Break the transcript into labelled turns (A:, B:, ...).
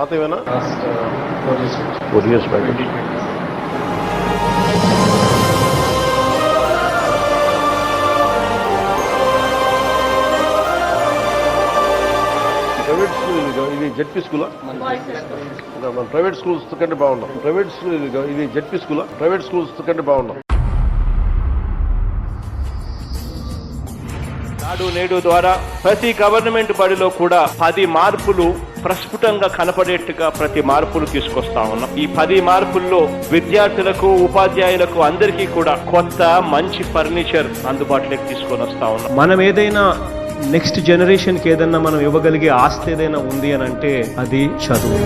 A: పాతవేనా?
B: Last 4 years.
A: 4 years back. Private school ఇది ZP స్కూలా? మన ప్రైవేట్ స్కూల్స్ కంటే బాగున్నాం. ప్రైవేట్ స్కూల్ ఇది జెడ్పీ స్కూలా? ప్రైవేట్ స్కూల్స్ కంటే బాగున్నాం.
C: నాడు నేడు ద్వారా ప్రతి గవర్నమెంట్ బడిలో కూడా 10 మార్పులు ప్రస్ఫుటంగా కనపడేట్టుగా ప్రతి మార్పులు తీసుకొస్తా ఉన్నాం. ఈ 10 మార్పుల్లో విద్యార్థులకు, ఉపాధ్యాయులకు అందరికీ కూడా కొత్త మంచి ఫర్నిచర్ అందుబాటులోకి తీసుకొని వస్తా ఉన్నాం. మనం ఏదైనా నెక్స్ట్ జనరేషన్కి ఏదన్నా మనం ఇవ్వగలిగే ఆస్తి ఏదైనా ఉంది అని అంటే అది చదువు.